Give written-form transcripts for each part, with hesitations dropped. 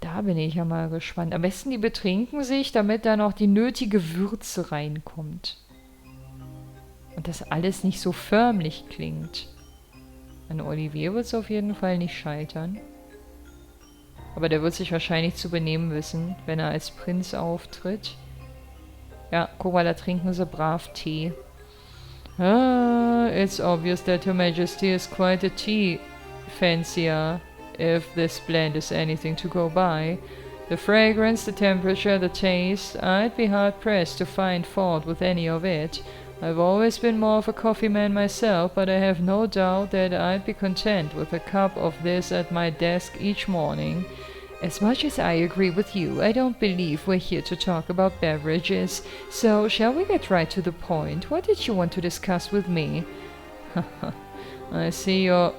Da bin ich ja mal gespannt. Am besten die betrinken sich, damit da noch die nötige Würze reinkommt. Und das alles nicht so förmlich klingt. An Olivier wird es auf jeden Fall nicht scheitern. Aber der wird sich wahrscheinlich zu benehmen wissen, wenn er als Prinz auftritt. Ja, guck mal, da trinken sie brav Tee. Ah, it's obvious that Her Majesty is quite a tea fancier, if this blend is anything to go by. The fragrance, the temperature, the taste, I'd be hard-pressed to find fault with any of it. I've always been more of a coffee man myself, but I have no doubt that I'd be content with a cup of this at my desk each morning. As much as I agree with you, I don't believe we're here to talk about beverages, so shall we get right to the point? What did you want to discuss with me? I see you're...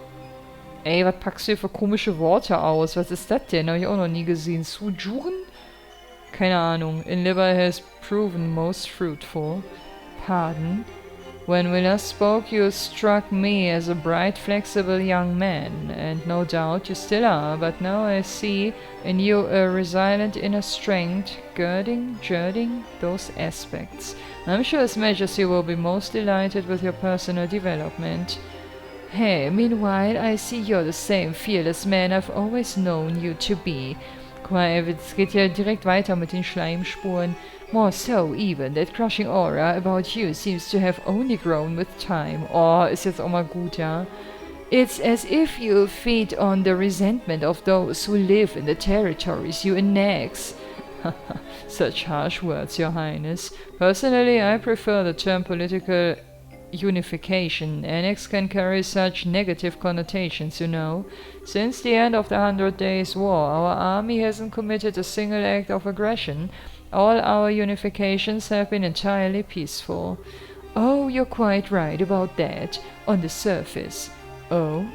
Ey, was packst du hier für komische Worte aus? Was ist das denn? Hab ich auch noch nie gesehen. Sujuren? Keine Ahnung. Endeavor has proven most fruitful. Pardon? When we last spoke, you struck me as a bright, flexible young man, and no doubt you still are, but now I see in you a resilient inner strength, girding those aspects. I'm sure His Majesty will be most delighted with your personal development. Hey, meanwhile, I see you're the same fearless man I've always known you to be. Guck mal, es geht ja direkt weiter mit den Schleimspuren. More so even, that crushing aura about you seems to have only grown with time. Oh, ist jetzt auch mal gut, ja? It's as if you feed on the resentment of those who live in the territories you annex. Such harsh words, Your Highness. Personally, I prefer the term political unification. Annex can carry such negative connotations, you know. Since the end of the 100 Days' War, our army hasn't committed a single act of aggression. All our unifications have been entirely peaceful. Oh, you're quite right about that, on the surface. Oh?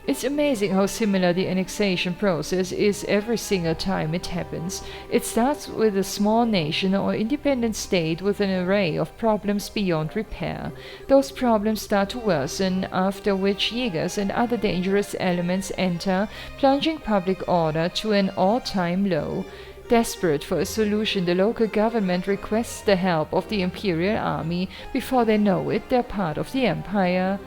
It's amazing how similar the annexation process is every single time it happens. It starts with a small nation or independent state with an array of problems beyond repair. Those problems start to worsen, after which Jägers and other dangerous elements enter, plunging public order to an all-time low. Desperate for a solution, the local government requests the help of the Imperial Army. Before they know it, they're part of the Empire.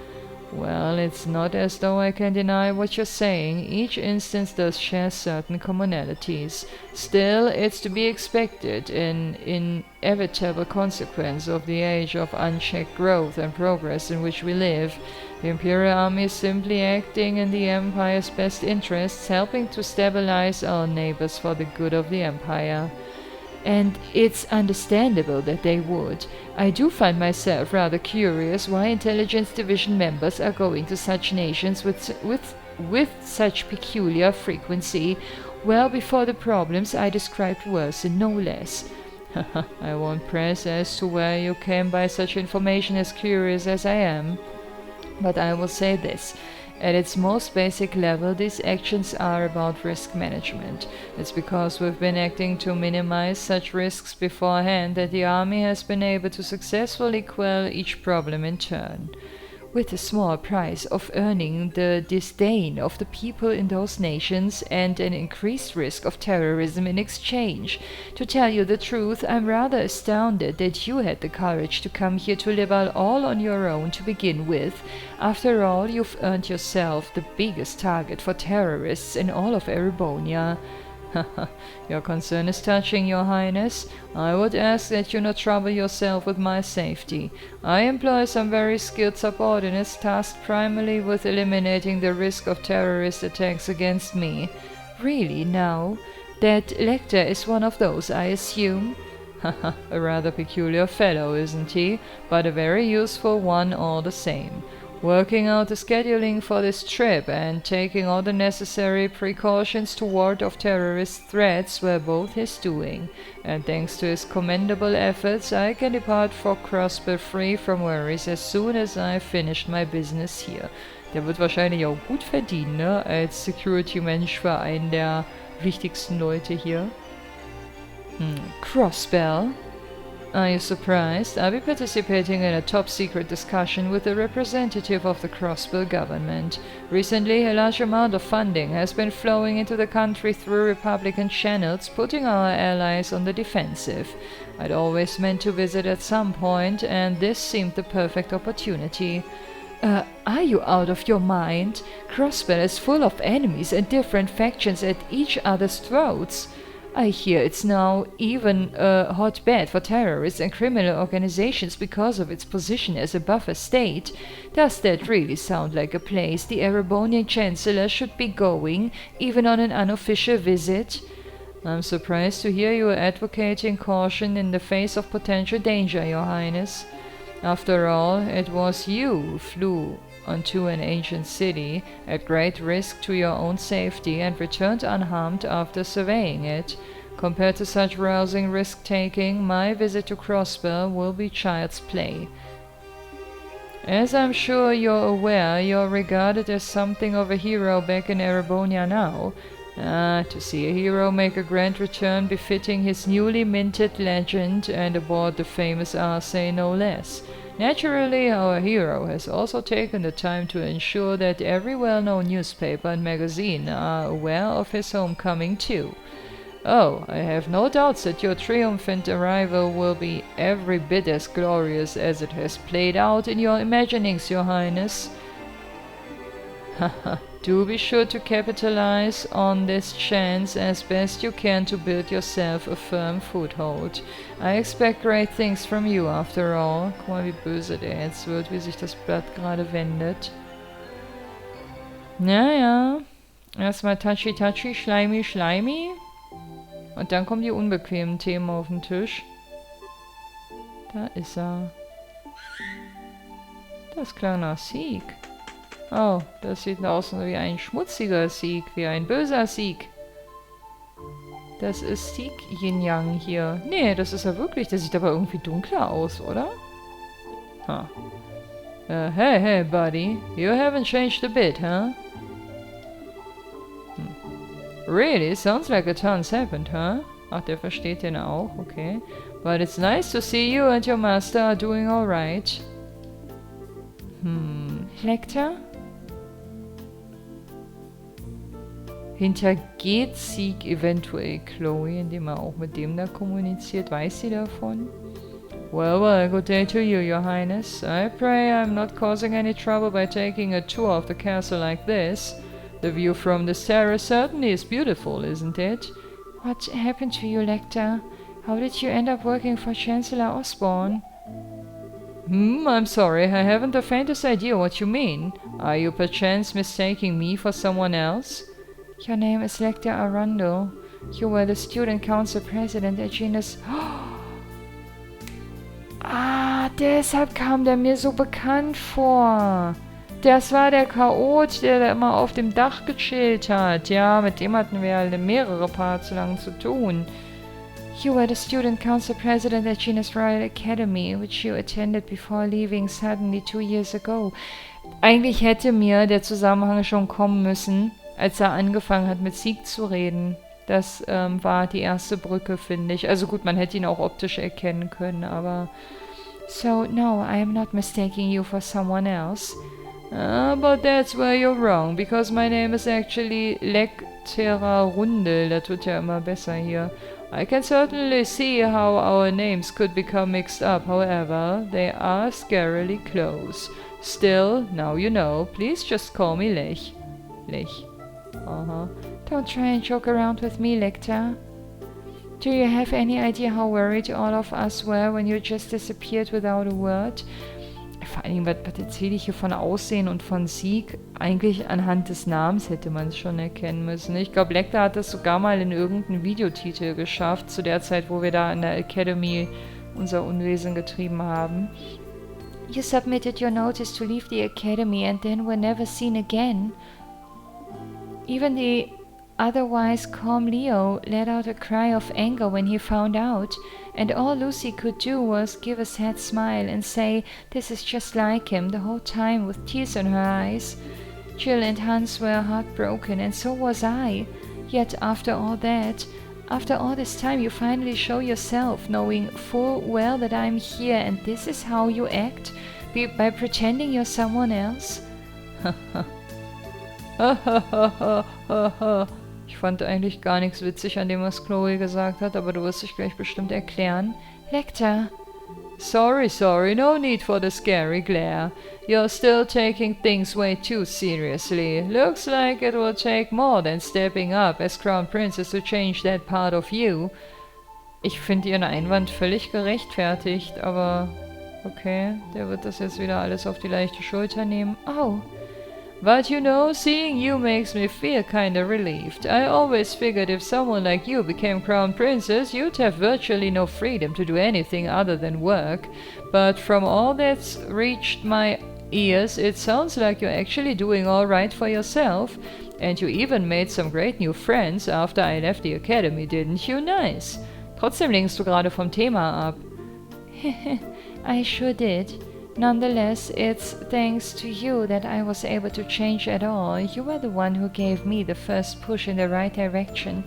Well, it's not as though I can deny what you're saying. Each instance does share certain commonalities. Still, it's to be expected, an inevitable consequence of the age of unchecked growth and progress in which we live. The Imperial Army is simply acting in the Empire's best interests, helping to stabilize our neighbors for the good of the Empire. And it's understandable that they would. I do find myself rather curious why Intelligence Division members are going to such nations with such peculiar frequency, well before the problems I described worsen, no less. I won't press as to where you came by such information, as curious as I am. But I will say this. At its most basic level, these actions are about risk management. It's because we've been acting to minimize such risks beforehand that the army has been able to successfully quell each problem in turn. With the small price of earning the disdain of the people in those nations and an increased risk of terrorism in exchange. To tell you the truth, I'm rather astounded that you had the courage to come here to Libal all on your own to begin with. After all, you've earned yourself the biggest target for terrorists in all of Erebonia. Your concern is touching, Your Highness. I would ask that you not trouble yourself with my safety. I employ some very skilled subordinates tasked primarily with eliminating the risk of terrorist attacks against me. Really, now? That Lecter is one of those, I assume? A rather peculiar fellow, isn't he? But a very useful one all the same. Working out the scheduling for this trip and taking all the necessary precautions to ward off terrorist threats were both his doing, and thanks to his commendable efforts I can depart for Crossbill free from worries as soon as I've finished my business here. Der wird wahrscheinlich auch gut verdienen, ne? Als Security-Mensch für einen der wichtigsten Leute hier. Crossbell? Are you surprised? I'll be participating in a top-secret discussion with a representative of the Crossbill government. Recently, a large amount of funding has been flowing into the country through Republican channels, putting our allies on the defensive. I'd always meant to visit at some point, and this seemed the perfect opportunity. Are you out of your mind? Crossbill is full of enemies and different factions at each other's throats. I hear it's now even a hotbed for terrorists and criminal organizations because of its position as a buffer state. Does that really sound like a place the Erebonian Chancellor should be going, even on an unofficial visit? I'm surprised to hear you advocating caution in the face of potential danger, Your Highness. After all, it was you who flew onto an ancient city, at great risk to your own safety, and returned unharmed after surveying it. Compared to such rousing risk-taking, my visit to Crossbill will be child's play. As I'm sure you're aware, you're regarded as something of a hero back in Erebonia now. To see a hero make a grand return befitting his newly minted legend, and aboard the famous Arcee no less. Naturally, our hero has also taken the time to ensure that every well-known newspaper and magazine are aware of his homecoming too. Oh, I have no doubts that your triumphant arrival will be every bit as glorious as it has played out in your imaginings, Your Highness. Haha. Do be sure to capitalize on this chance as best you can to build yourself a firm foothold. I expect great things from you after all. Guck mal, wie böse der jetzt wird, wie sich das Blatt gerade wendet. Naja, erstmal touchy, schleimy. Und dann kommen die unbequemen Themen auf den Tisch. Da ist er. Das klang nach Sieg. Oh, das sieht aus wie ein schmutziger Sieg, wie ein böser Sieg. Das ist Sieg Yin-Yang hier. Nee, das ist er wirklich. Der sieht aber irgendwie dunkler aus, oder? Huh. Hey, buddy. You haven't changed a bit, huh? Really? Sounds like a ton's happened, huh? Ach, der versteht den auch, okay. But it's nice to see you and your master are doing alright. Lecter? Hintergeht Sieg eventuell Chloe, indem er auch mit dem da kommuniziert? Weiß sie davon? Well, good day to you, Your Highness. I pray I'm not causing any trouble by taking a tour of the castle like this. The view from this terrace certainly is beautiful, isn't it? What happened to you, Lecter? How did you end up working for Chancellor Osborne? I'm sorry, I haven't the faintest idea what you mean. Are you perchance mistaking me for someone else? Your name is Lecter Arundel. You were the student council president at Genus... deshalb kam der mir so bekannt vor. Das war der Chaot, der da immer auf dem Dach gechillt hat. Ja, mit dem hatten wir halt mehrere Parts lang zu tun. You were the student council president at Genus Royal Academy, which you attended before leaving suddenly 2 years ago. Eigentlich hätte mir der Zusammenhang schon kommen müssen, als er angefangen hat, mit Sieg zu reden. Das war die erste Brücke, finde ich. Also gut, man hätte ihn auch optisch erkennen können, aber... So, no, I am not mistaking you for someone else. But that's where you're wrong, because my name is actually Lecter Arundel. Das wird ja immer besser hier. I can certainly see how our names could become mixed up, however, they are scarily close. Still, now you know, please just call me Lech. Lech. Don't try and joke around with me, Lecter. Do you have any idea how worried all of us were when you just disappeared without a word? Vor allem, was erzähle ich hier von Aussehen und von Sieg? Eigentlich anhand des Namens hätte man es schon erkennen müssen. Ich glaube, Lecter hat das sogar mal in irgendeinem Videotitel geschafft, zu der Zeit, wo wir da in der Academy unser Unwesen getrieben haben. You submitted your notice to leave the Academy and then were never seen again. Even the otherwise calm Leo let out a cry of anger when he found out, and all Lucy could do was give a sad smile and say this is just like him the whole time with tears in her eyes. Jill and Hans were heartbroken, and so was I. Yet after all that, After all this time you finally show yourself, knowing full well that I'm here, and this is how you act? By pretending you're someone else? Ich fand eigentlich gar nichts witzig an dem, was Chloe gesagt hat, aber du wirst dich gleich bestimmt erklären. Lecter. Sorry, no need for the scary glare. You're still taking things way too seriously. Looks like it will take more than stepping up as Crown Princess to change that part of you. Ich finde ihren Einwand völlig gerechtfertigt, aber okay, der wird das jetzt wieder alles auf die leichte Schulter nehmen. Oh. But you know, seeing you makes me feel kinda relieved. I always figured if someone like you became Crown Princess, you'd have virtually no freedom to do anything other than work. But from all that's reached my ears, it sounds like you're actually doing all right for yourself. And you even made some great new friends after I left the academy, didn't you? Nice. Trotzdem lenkst du gerade vom Thema ab. I sure did. Nonetheless, it's thanks to you that I was able to change at all. You were the one who gave me the first push in the right direction.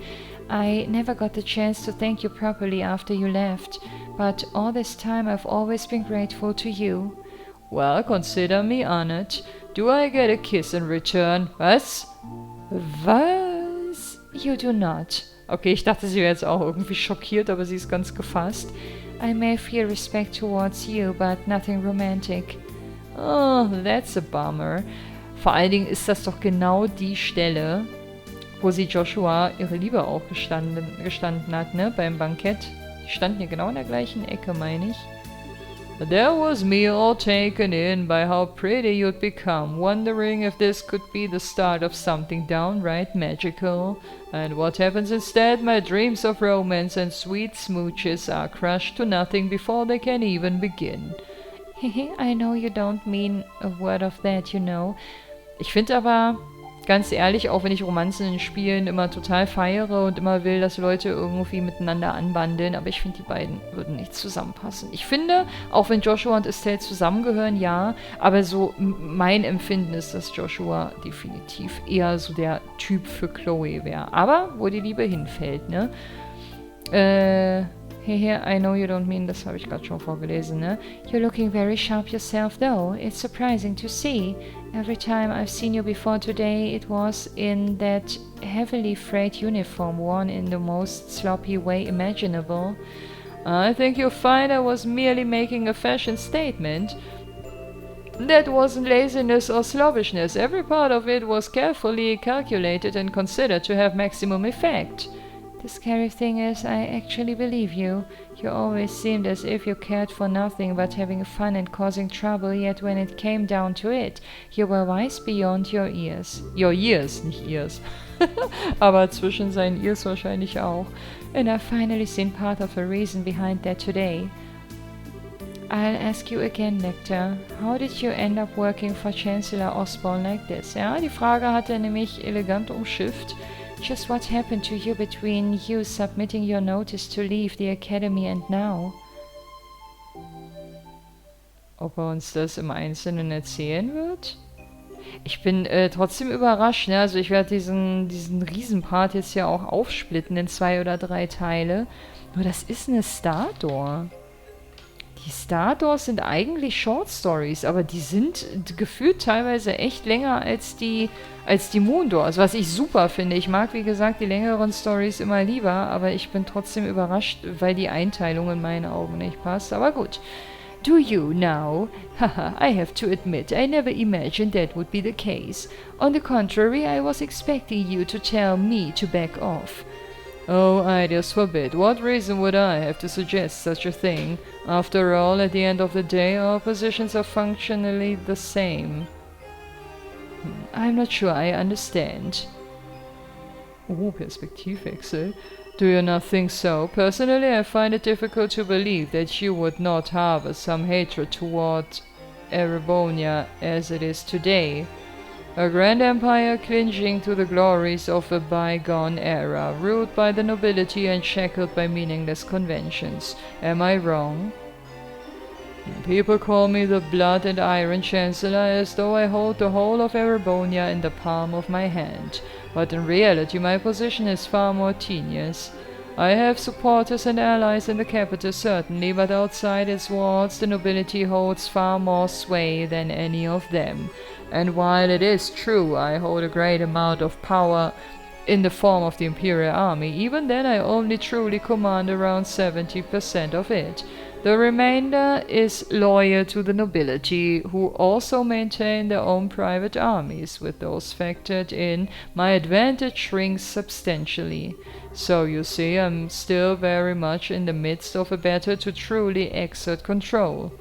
I never got the chance to thank you properly after you left, but all this time I've always been grateful to you. Well, consider me honored. Do I get a kiss in return? Was? Was? You do not. Okay, ich dachte, sie wäre jetzt auch irgendwie schockiert, aber sie ist ganz gefasst. I may feel respect towards you, but nothing romantic. Oh, that's a bummer. Vor allen Dingen ist das doch genau die Stelle, wo sie Joshua ihre Liebe auch gestanden hat, ne? Beim Bankett. Die standen ja genau in der gleichen Ecke, meine ich. There was me all taken in by how pretty you'd become, wondering if this could be the start of something downright magical. And what happens instead? My dreams of romance and sweet smooches are crushed to nothing before they can even begin. I know you don't mean a word of that, you know. Ich finde aber, ganz ehrlich, auch wenn ich Romanzen in Spielen immer total feiere und immer will, dass Leute irgendwie miteinander anbandeln, aber ich finde, die beiden würden nicht zusammenpassen. Ich finde, auch wenn Joshua und Estelle zusammengehören, ja, aber so mein Empfinden ist, dass Joshua definitiv eher so der Typ für Chloe wäre. Aber wo die Liebe hinfällt, ne? I know you don't mean, das habe ich gerade schon vorgelesen, ne? You're looking very sharp yourself, though. It's surprising to see. Every time I've seen you before today, it was in that heavily frayed uniform worn in the most sloppy way imaginable. I think you'll find I was merely making a fashion statement. That wasn't laziness or slobbishness. Every part of it was carefully calculated and considered to have maximum effect. The scary thing is, I actually believe you. You always seemed as if you cared for nothing but having fun and causing trouble, yet when it came down to it, you were wise beyond your years. Your years, nicht ears. Aber zwischen seinen ears wahrscheinlich auch. And I've finally seen part of the reason behind that today. I'll ask you again, Lecter. How did you end up working for Chancellor Osborne like this? Ja, die Frage hat er nämlich elegant umschifft. Just what happened to you between you submitting your notice to leave the academy and now? Ob er uns das im Einzelnen erzählen wird? Ich bin trotzdem überrascht, ne? Also ich werde diesen Riesenpart jetzt ja auch aufsplitten in 2 oder 3 Teile. Nur das ist eine Star-Door. Die Star-Doors sind eigentlich Short Stories, aber die sind gefühlt teilweise echt länger als die Moon-Doors, was ich super finde. Ich mag, wie gesagt, die längeren Stories immer lieber, aber ich bin trotzdem überrascht, weil die Einteilung in meinen Augen nicht passt. Aber gut. Do you now? Haha, I have to admit, I never imagined that would be the case. On the contrary, I was expecting you to tell me to back off. Oh, ideas forbid. What reason would I have to suggest such a thing? After all, at the end of the day, our positions are functionally the same. I'm not sure I understand. Oh, Perspektivwechsel. Do you not think so? Personally, I find it difficult to believe that you would not harbor some hatred toward Erebonia as it is today. A grand empire clinging to the glories of a bygone era, ruled by the nobility and shackled by meaningless conventions. Am I wrong? People call me the Blood and Iron Chancellor as though I hold the whole of Erebonia in the palm of my hand. But in reality my position is far more tenuous. I have supporters and allies in the capital, certainly, but outside its walls the nobility holds far more sway than any of them. And while it is true I hold a great amount of power in the form of the Imperial Army, even then I only truly command around 70% of it. The remainder is loyal to the nobility, who also maintain their own private armies. With those factored in, my advantage shrinks substantially. So you see, I'm still very much in the midst of a battle to truly exert control.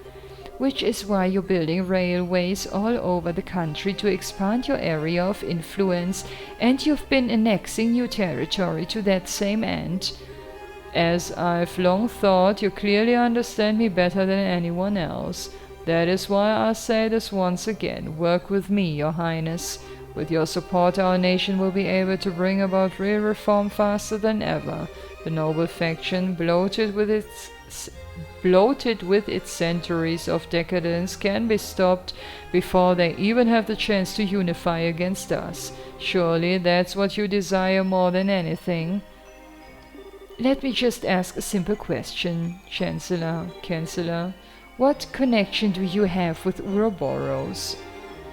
Which is why you're building railways all over the country to expand your area of influence, and you've been annexing new territory to that same end. As I've long thought, you clearly understand me better than anyone else. That is why I say this once again. Work with me, Your Highness. With your support, our nation will be able to bring about real reform faster than ever. The noble faction, bloated with its centuries of decadence, can be stopped before they even have the chance to unify against us. Surely that's what you desire more than anything. Let me just ask a simple question, Chancellor. What connection do you have with Ouroboros?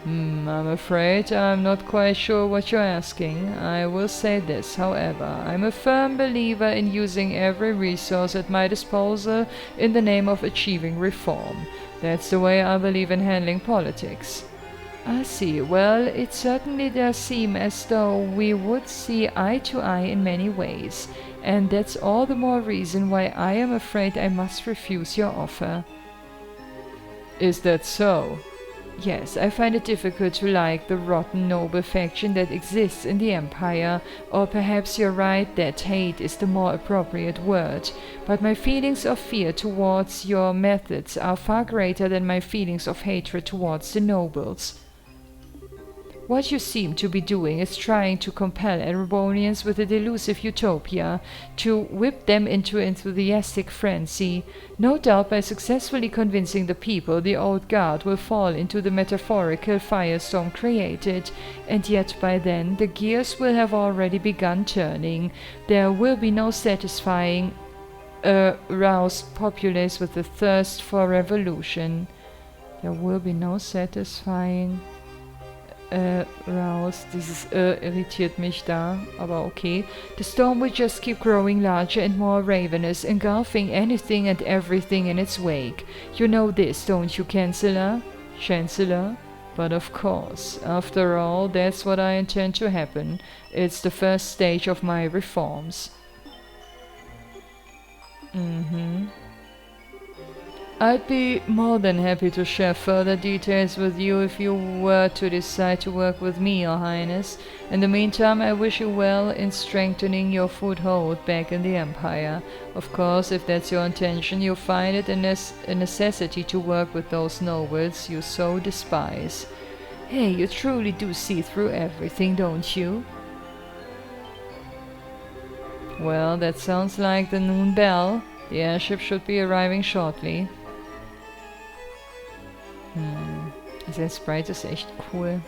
I'm afraid I'm not quite sure what you're asking. I will say this, however. I'm a firm believer in using every resource at my disposal in the name of achieving reform. That's the way I believe in handling politics. I see. Well, it certainly does seem as though we would see eye to eye in many ways, and that's all the more reason why I am afraid I must refuse your offer. Is that so? Yes, I find it difficult to like the rotten noble faction that exists in the Empire, or perhaps you're right that hate is the more appropriate word, but my feelings of fear towards your methods are far greater than my feelings of hatred towards the nobles. What you seem to be doing is trying to compel Erebonians with a delusive utopia, to whip them into enthusiastic frenzy. No doubt by successfully convincing the people, the old guard will fall into the metaphorical firestorm created, and yet by then the gears will have already begun turning. There will be no satisfying a roused populace with a thirst for revolution. There will be no satisfying raus. Dieses irritiert mich da, aber okay. The storm will just keep growing larger and more ravenous, engulfing anything and everything in its wake. You know this, don't you, Chancellor? But of course, after all, that's what I intend to happen. It's the first stage of my reforms. I'd be more than happy to share further details with you if you were to decide to work with me, Your Highness. In the meantime, I wish you well in strengthening your foothold back in the Empire. Of course, if that's your intention, you'll find it a necessity to work with those nobles you so despise. Hey, you truly do see through everything, don't you? Well, that sounds like the noon bell. The airship should be arriving shortly. Sein Sprite ist echt cool.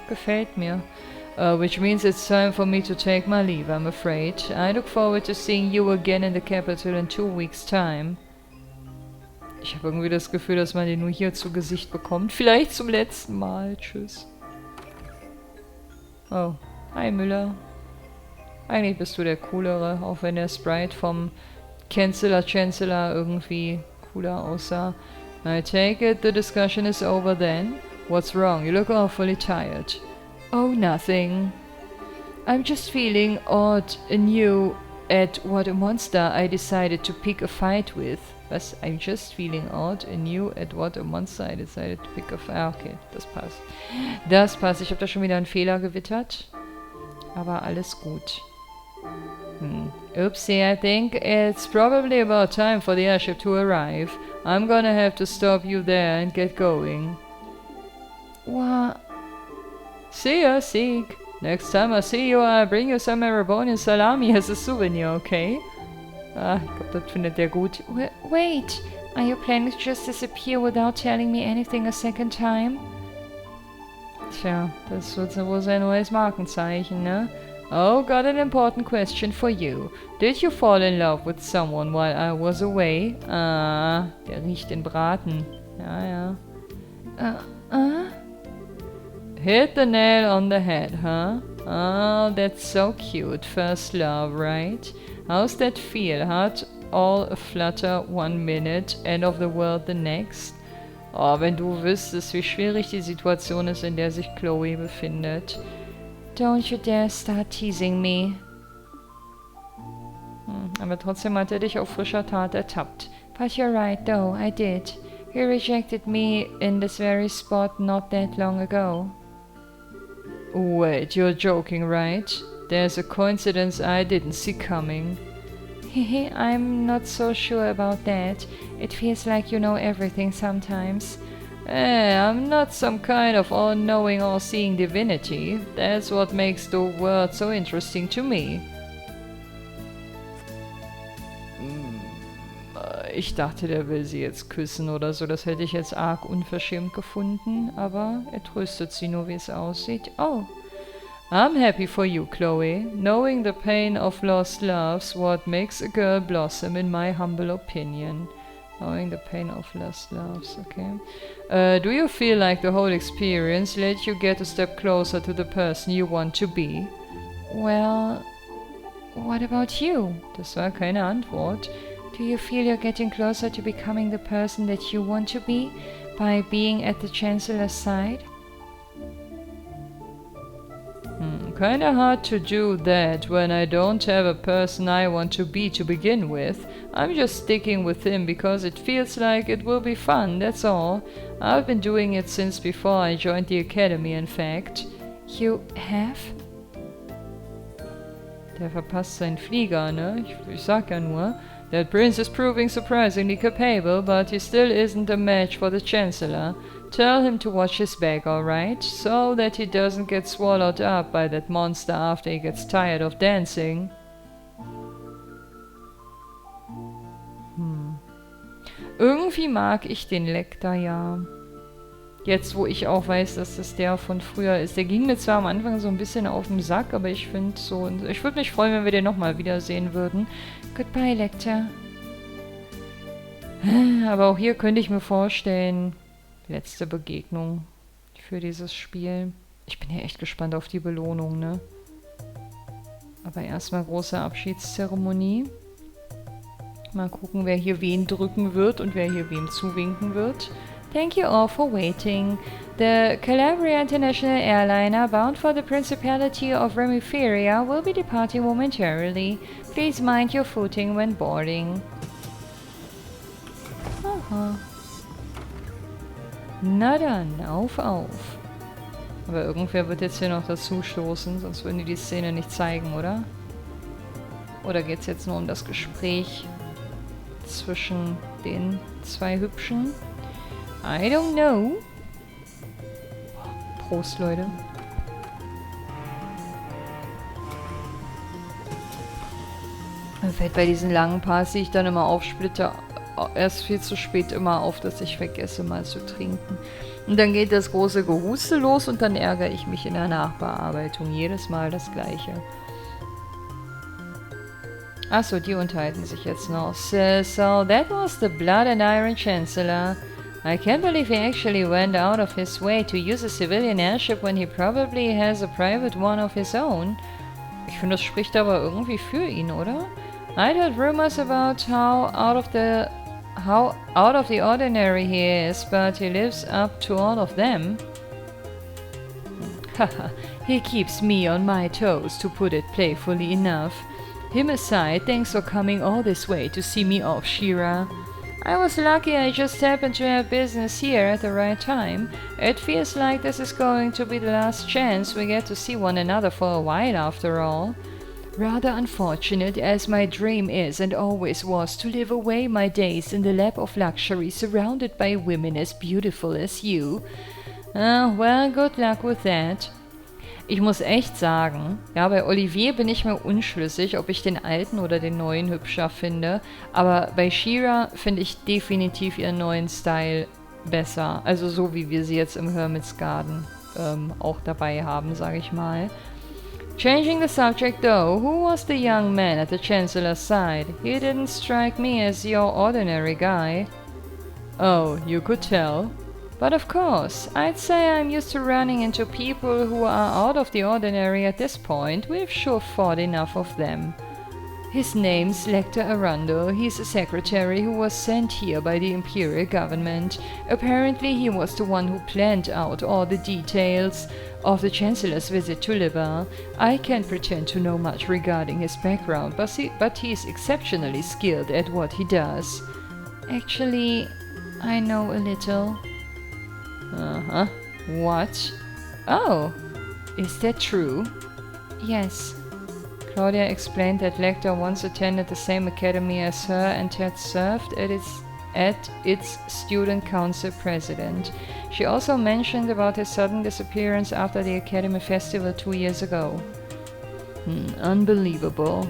Gefällt mir. Which means it's time for me to take my leave, I'm afraid. I look forward to seeing you again in the capital in 2 weeks' time. Ich habe irgendwie das Gefühl, dass man den nur hier zu Gesicht bekommt. Vielleicht zum letzten Mal. Tschüss. Oh, hi Müller. Eigentlich bist du der Coolere, auch wenn der Sprite vom Chancellor irgendwie cooler aussah. I take it the discussion is over then? What's wrong? You look awfully tired. Oh, nothing. I'm just feeling odd anew at what a monster I decided to pick a fight with. Was? I'm just feeling odd anew at what a monster I decided to pick a fight. Ah, okay, das passt. Das passt. Ich habe da schon wieder einen Fehler gewittert. Aber alles gut. Oopsie, I think it's probably about time for the airship to arrive. I'm gonna have to stop you there and get going. What? See ya, Sieg. Next time I see you, I'll bring you some Erebonian salami as a souvenir, okay? Ah, ich glaube, das findet der gut. Wait, are you planning to just disappear without telling me anything a second time? Tja, das wird wohl sein neues Markenzeichen, ne? Oh, got an important question for you. Did you fall in love with someone while I was away? Ah, der riecht den Braten. Ja, ja. Hit the nail on the head, huh? Oh, that's so cute. First love, right? How's that feel? Heart all aflutter 1 minute, end of the world the next? Oh, wenn du wüsstest, wie schwierig die Situation ist, in der sich Chloe befindet. Don't you dare start teasing me. Aber trotzdem hat er dich auf frischer Tat ertappt. But you're right, though, I did. He rejected me in this very spot not that long ago. Wait, you're joking, right? There's a coincidence I didn't see coming. Hehe, I'm not so sure about that. It feels like you know everything sometimes. I'm not some kind of all-knowing, all-seeing divinity. That's what makes the world so interesting to me. Ich dachte, der will sie jetzt küssen oder so. Das hätte ich jetzt arg unverschämt gefunden. Aber er tröstet sie nur, wie es aussieht. Oh. I'm happy for you, Chloe. Knowing the pain of lost love's what makes a girl blossom, in my humble opinion. Knowing the pain of lost loves, okay. Do you feel like the whole experience let you get a step closer to the person you want to be? Well, what about you? Das war keine Antwort. Do you feel you're getting closer to becoming the person that you want to be by being at the Chancellor's side? Kinda hard to do that when I don't have a person I want to be to begin with. I'm just sticking with him because it feels like it will be fun, that's all. I've been doing it since before I joined the academy, in fact. You have? Der verpasst seinen Flieger, ne? Ich sag ja nur. That prince is proving surprisingly capable, but he still isn't a match for the Chancellor. Tell him to watch his back, alright? So that he doesn't get swallowed up by that monster after he gets tired of dancing. Irgendwie mag ich den Lecter ja. Jetzt, wo ich auch weiß, dass das der von früher ist. Der ging mir zwar am Anfang so ein bisschen auf den Sack, aber ich finde so... Ich würde mich freuen, wenn wir den nochmal wiedersehen würden. Goodbye, Lecter. Aber auch hier könnte ich mir vorstellen... Letzte Begegnung für dieses Spiel. Ich bin ja echt gespannt auf die Belohnung, ne? Aber erstmal große Abschiedszeremonie. Mal gucken, wer hier wen drücken wird und wer hier wem zuwinken wird. Thank you all for waiting. The Calabria International Airliner bound for the Principality of Remiferia will be departing momentarily. Please mind your footing when boarding. Aha. Na dann, auf. Aber irgendwer wird jetzt hier noch dazu stoßen, sonst würden die Szene nicht zeigen, oder? Oder geht's jetzt nur um das Gespräch zwischen den zwei Hübschen? I don't know. Prost, Leute. Mir fällt bei diesen langen Parts, die ich dann immer aufsplitte, erst viel zu spät immer auf, dass ich vergesse, mal zu trinken. Und dann geht das große Gehuste los und dann ärgere ich mich in der Nachbearbeitung. Jedes Mal das Gleiche. Achso, die unterhalten sich jetzt noch. So that was the Blood and Iron Chancellor. I can't believe he actually went out of his way to use a civilian airship when he probably has a private one of his own. Ich finde, das spricht aber irgendwie für ihn, oder? I'd heard rumors about how out of the ordinary he is, but he lives up to all of them. Haha, he keeps me on my toes, to put it playfully enough. Him aside, thanks for coming all this way to see me off, Shira. I was lucky I just happened to have business here at the right time. It feels like this is going to be the last chance we get to see one another for a while after all. Rather unfortunate, as my dream is and always was to live away my days in the lap of luxury surrounded by women as beautiful as you. Well, good luck with that. Ich muss echt sagen, ja, bei Olivier bin ich mir unschlüssig, ob ich den alten oder den neuen hübscher finde. Aber bei Shira finde ich definitiv ihren neuen Style besser. Also so, wie wir sie jetzt im Hermit's Garden auch dabei haben, sage ich mal. Changing the subject though, who was the young man at the Chancellor's side? He didn't strike me as your ordinary guy. Oh, you could tell. But of course, I'd say I'm used to running into people who are out of the ordinary at this point. We've sure fought enough of them. His name's Lecter Arundel. He's a secretary who was sent here by the Imperial government. Apparently he was the one who planned out all the details of the Chancellor's visit to Liber. I can't pretend to know much regarding his background, but he's exceptionally skilled at what he does. Actually, I know a little. Uh-huh. What? Oh, is that true? Yes. Claudia explained that Lecter once attended the same academy as her and had served at its student council president. She also mentioned about his sudden disappearance after the academy festival 2 years ago. Unbelievable.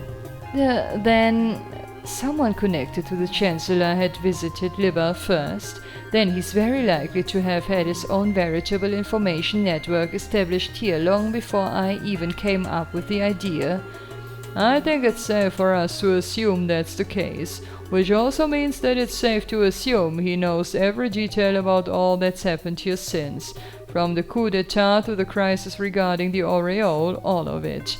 Then someone connected to the Chancellor had visited Liber first. Then he's very likely to have had his own veritable information network established here long before I even came up with the idea. I think it's safe for us to assume that's the case, which also means that it's safe to assume he knows every detail about all that's happened here since, from the coup d'etat to the crisis regarding the aureole, all of it.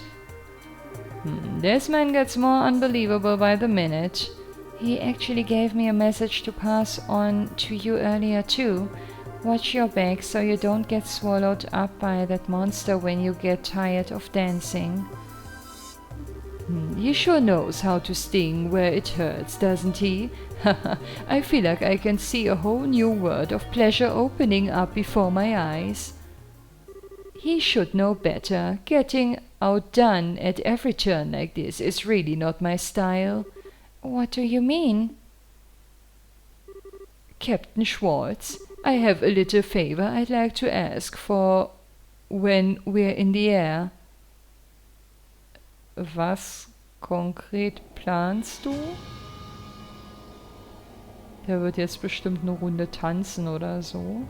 This man gets more unbelievable by the minute. He actually gave me a message to pass on to you earlier too. Watch your back so you don't get swallowed up by that monster when you get tired of dancing. He sure knows how to sting where it hurts, doesn't he? I feel like I can see a whole new world of pleasure opening up before my eyes. He should know better. Getting outdone at every turn like this is really not my style. What do you mean? Captain Schwartz, I have a little favor I'd like to ask for when we're in the air. Was konkret planst du? Der wird jetzt bestimmt eine Runde tanzen oder so.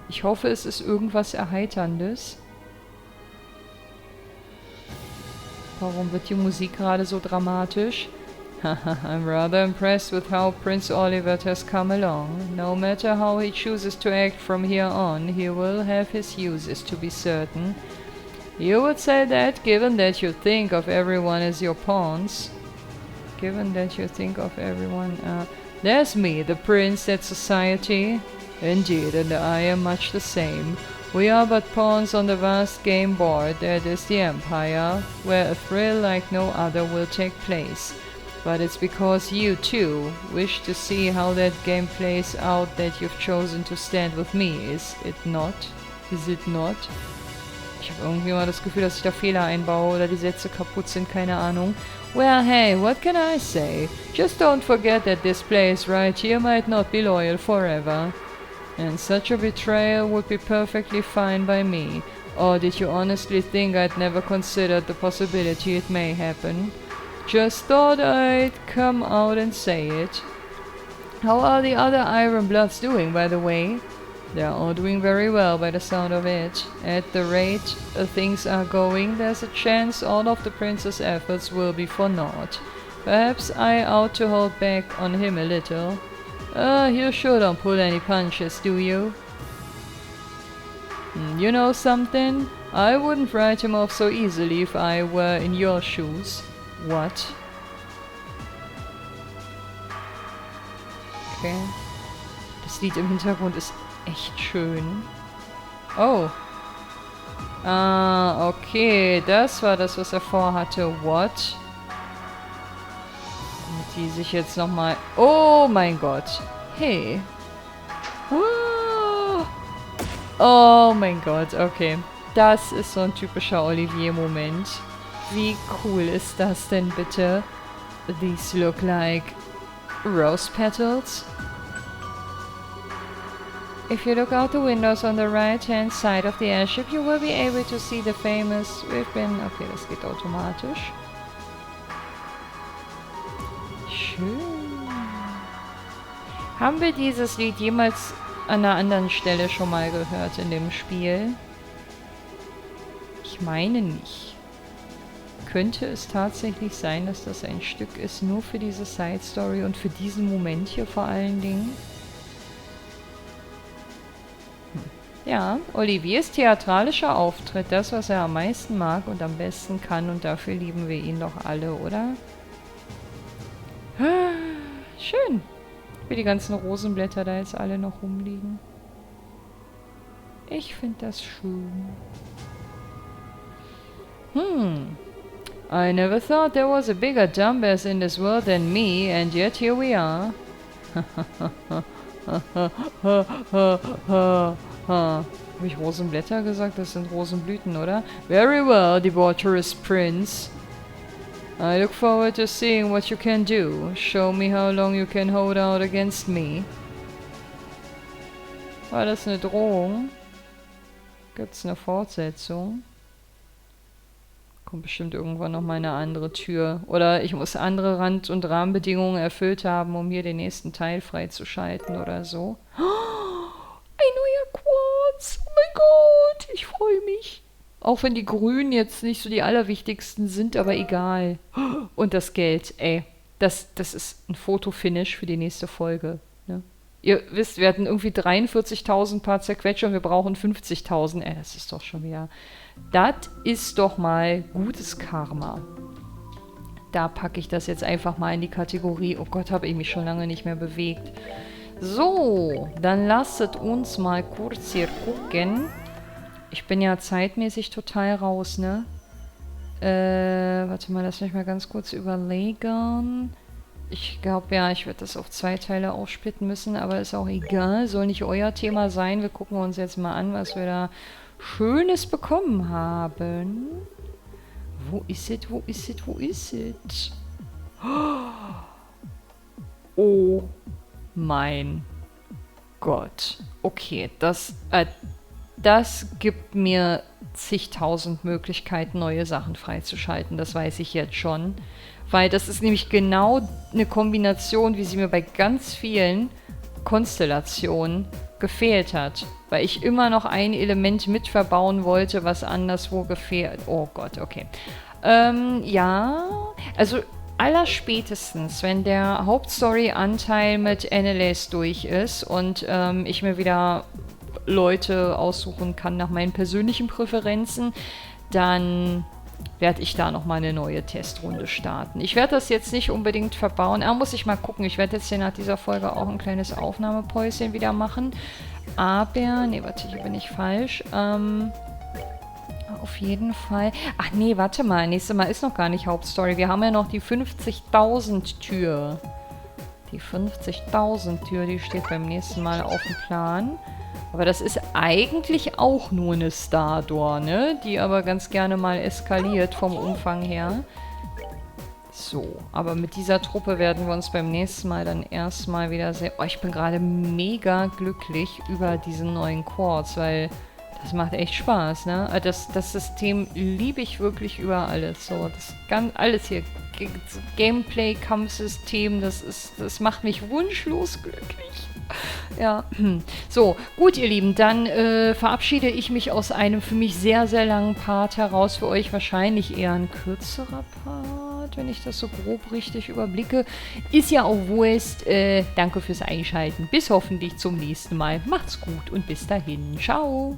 Ich hoffe, es ist irgendwas Erheiterndes. Warum wird die Musik gerade so dramatisch? I'm rather impressed with how Prince Oliver has come along. No matter how he chooses to act from here on, he will have his uses, to be certain. You would say that, given that you think of everyone as your pawns. Given that you think of everyone... there's me, the prince at society. Indeed, and I am much the same. We are but pawns on the vast game board that is the Empire, where a thrill like no other will take place. But it's because you, too, wish to see how that game plays out that you've chosen to stand with me, is it not? Is it not? Ich habe irgendwie mal das Gefühl, dass ich da Fehler einbaue oder die Sätze kaputt sind, keine Ahnung. Well, hey, what can I say? Just don't forget that this place right here might not be loyal forever. And such a betrayal would be perfectly fine by me. Or did you honestly think I'd never considered the possibility it may happen? Just thought I'd come out and say it. How are the other Iron Bloods doing, by the way? They're all doing very well by the sound of it. At the rate things are going, there's a chance all of the prince's efforts will be for naught. Perhaps I ought to hold back on him a little. You sure don't pull any punches, do you? You know something? I wouldn't write him off so easily if I were in your shoes. What? Okay. Das Lied im Hintergrund ist echt schön. Oh. Ah, okay. Das war das, was er vorhatte. What? Damit die sich jetzt nochmal... Oh mein Gott. Hey. Oh mein Gott, okay. Das ist so ein typischer Olivier-Moment. Wie cool ist das denn bitte? These look like rose petals. If you look out the windows on the right-hand side of the airship, you will be able to see the famous... Okay, das geht automatisch. Schön. Haben wir dieses Lied jemals an einer anderen Stelle schon mal gehört in dem Spiel? Ich Ich meine nicht. Könnte es tatsächlich sein, dass das ein Stück ist, nur für diese Side Story und für diesen Moment hier vor allen Dingen? Ja, Oliviers theatralischer Auftritt, das, was er am meisten mag und am besten kann, und dafür lieben wir ihn doch alle, oder? Schön, wie die ganzen Rosenblätter da jetzt alle noch rumliegen. Ich finde das schön. I never thought there was a bigger dumbass in this world than me, and yet here we are. Habe ich Rosenblätter gesagt? Das sind Rosenblüten, oder? Very well, debaucherous prince. I look forward to seeing what you can do. Show me how long you can hold out against me. War das eine Drohung? Gibt's eine Fortsetzung? Kommt bestimmt irgendwann noch mal eine andere Tür. Oder ich muss andere Rand- und Rahmenbedingungen erfüllt haben, um hier den nächsten Teil freizuschalten oder so. Ein neuer Quarz! Oh mein Gott! Ich freue mich. Auch wenn die Grünen jetzt nicht so die allerwichtigsten sind, aber egal. Und das Geld, ey. Das ist ein Fotofinish für die nächste Folge. Ne? Ihr wisst, wir hatten irgendwie 43.000 Paar zerquetscht und wir brauchen 50.000. Ey, das ist doch schon wieder... Das ist doch mal gutes Karma. Da packe ich das jetzt einfach mal in die Kategorie. Oh Gott, habe ich mich schon lange nicht mehr bewegt. So, dann lasst uns mal kurz hier gucken. Ich bin ja zeitmäßig total raus, ne? Warte mal, lass mich mal ganz kurz überlegen. Ich glaube, ja, ich werde das auf 2 Teile aufsplitten müssen, aber ist auch egal. Soll nicht euer Thema sein. Wir gucken uns jetzt mal an, was wir da Schönes bekommen haben. Wo ist es? Wo ist es? Wo ist es? Oh mein Gott. Okay, das gibt mir zigtausend Möglichkeiten, neue Sachen freizuschalten. Das weiß ich jetzt schon. Weil das ist nämlich genau eine Kombination, wie sie mir bei ganz vielen Konstellationen gefehlt hat. Weil ich immer noch ein Element mit verbauen wollte, was anderswo gefehlt. Oh Gott, okay. Ja, also allerspätestens, wenn der Hauptstory-Anteil mit NLS durch ist und ich mir wieder Leute aussuchen kann nach meinen persönlichen Präferenzen, dann werde ich da nochmal eine neue Testrunde starten. Ich werde das jetzt nicht unbedingt verbauen. Muss ich mal gucken. Ich werde jetzt hier nach dieser Folge auch ein kleines Aufnahmepäuschen wieder machen. Aber, nee, warte, hier bin ich falsch. Auf jeden Fall. Ach nee, warte mal. Nächstes Mal ist noch gar nicht Hauptstory. Wir haben ja noch die 50.000 Tür. Die 50.000 Tür, die steht beim nächsten Mal auf dem Plan. Aber das ist eigentlich auch nur eine Stardor, ne? Die aber ganz gerne mal eskaliert vom Umfang her. So, aber mit dieser Truppe werden wir uns beim nächsten Mal dann erstmal wieder sehen. Oh, ich bin gerade mega glücklich über diesen neuen Quartz, weil das macht echt Spaß, ne? Das System liebe ich wirklich über alles. So, alles hier. Gameplay, Kampfsystem, das macht mich wunschlos glücklich. Ja, so, gut ihr Lieben, dann verabschiede ich mich aus einem für mich sehr, sehr langen Part heraus. Für euch wahrscheinlich eher ein kürzerer Part, wenn ich das so grob richtig überblicke. Ist ja auch Wurst. Danke fürs Einschalten. Bis hoffentlich zum nächsten Mal. Macht's gut und bis dahin. Ciao.